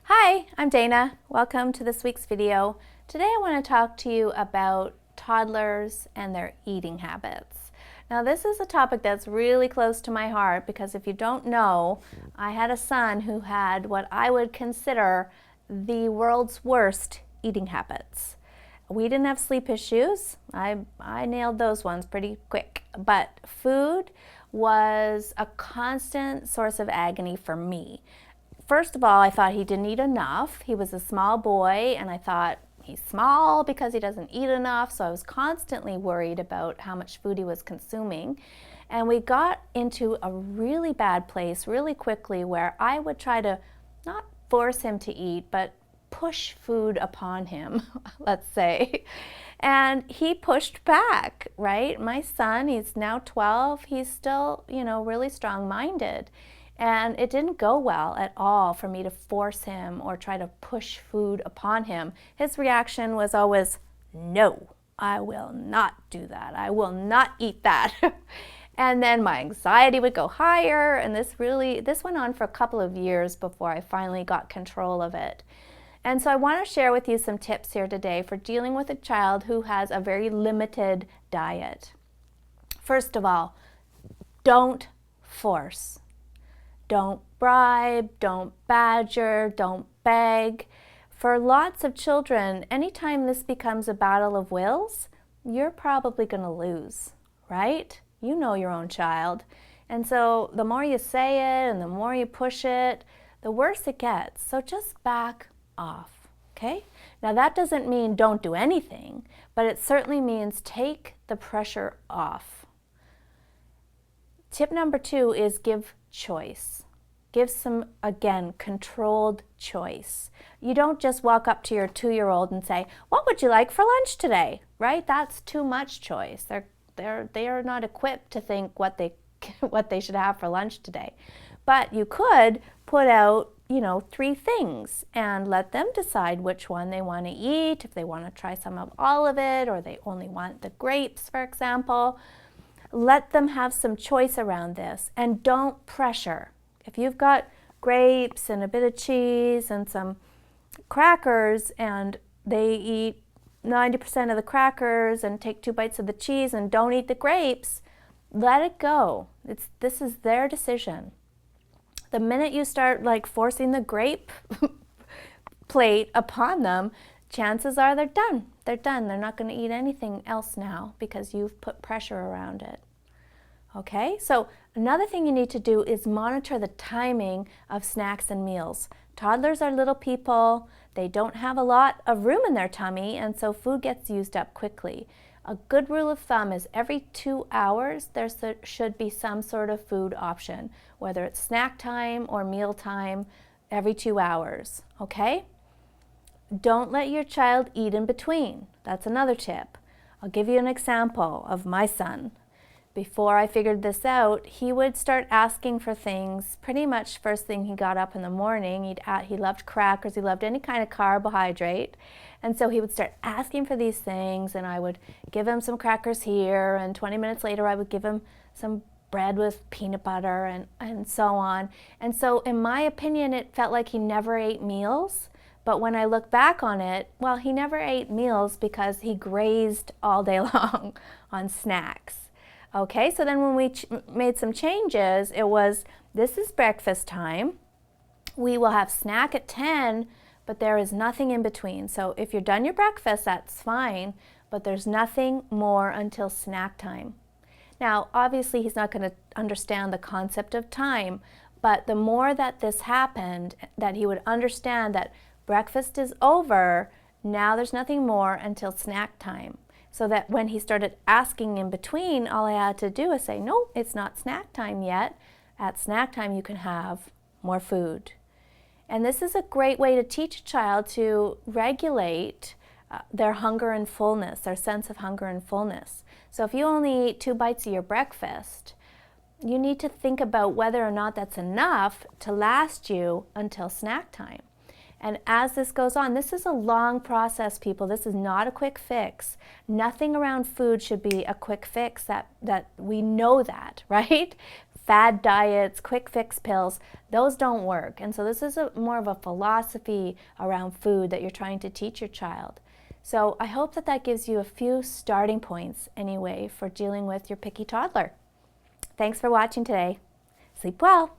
Hi, I'm Dana. Welcome to this week's video. Today I want to talk to you about toddlers and their eating habits. Now this is a topic that's really close to my heart because if you don't know, I had a son who had what I would consider the world's worst eating habits. We didn't have sleep issues. I nailed those ones pretty quick, but food was a constant source of agony for me. First of all, I thought he didn't eat enough. He was a small boy, and I thought he's small because he doesn't eat enough, so I was constantly worried about how much food he was consuming. And we got into a really bad place really quickly where I would try to not force him to eat, but push food upon him, let's say. And he pushed back, right? My son, he's now 12, he's still, really strong-minded. And it didn't go well at all for me to force him or try to push food upon him. His reaction was always, no, I will not do that. I will not eat that. And then my anxiety would go higher, and this went on for a couple of years before I finally got control of it. And so I want to share with you some tips here today for dealing with a child who has a very limited diet. First of all, don't force. Don't bribe, don't badger, don't beg. For lots of children, anytime this becomes a battle of wills, you're probably going to lose, right? You know your own child. And so the more you say it and the more you push it, the worse it gets. So just back off, okay? Now that doesn't mean don't do anything, but it certainly means take the pressure off. Tip number 2 is give choice. Give some, again, controlled choice. You don't just walk up to your 2-year-old and say, what would you like for lunch today? Right? That's too much choice. They are not equipped to think what they should have for lunch today. But you could put out, 3 things and let them decide which one they want to eat, if they want to try some of all of it, or they only want the grapes, for example. Let them have some choice around this, and don't pressure. If you've got grapes and a bit of cheese and some crackers and they eat 90% of the crackers and take 2 bites of the cheese and don't eat the grapes, let it go. This is their decision. The minute you start forcing the grape plate upon them, chances are they're done. They're done. They're not going to eat anything else now because you've put pressure around it. Okay, so another thing you need to do is monitor the timing of snacks and meals. Toddlers are little people. They don't have a lot of room in their tummy, and so food gets used up quickly. A good rule of thumb is every 2 hours there should be some sort of food option, whether it's snack time or meal time, every 2 hours, okay? Don't let your child eat in between. That's another tip. I'll give you an example of my son. Before I figured this out, he would start asking for things pretty much first thing he got up in the morning. He loved crackers, he loved any kind of carbohydrate. And so he would start asking for these things, and I would give him some crackers here, and 20 minutes later I would give him some bread with peanut butter and so on. And so in my opinion, it felt like he never ate meals. But when I look back on it, well, he never ate meals because he grazed all day long on snacks. Okay, so then when we made some changes, it was, this is breakfast time. We will have snack at 10, but there is nothing in between. So if you're done your breakfast, that's fine, but there's nothing more until snack time. Now, obviously, he's not going to understand the concept of time, but the more that this happened, that he would understand that breakfast is over, now there's nothing more until snack time. So that when he started asking in between, all I had to do is say, no, it's not snack time yet. At snack time, you can have more food. And this is a great way to teach a child to regulate their hunger and fullness, their sense of hunger and fullness. So if you only eat 2 bites of your breakfast, you need to think about whether or not that's enough to last you until snack time. And as this goes on, this is a long process, people. This is not a quick fix. Nothing around food should be a quick fix, that we know that, right? fad diets, quick fix pills, those don't work. And so this is more of a philosophy around food that you're trying to teach your child. So I hope that that gives you a few starting points anyway for dealing with your picky toddler. Thanks for watching today. Sleep well.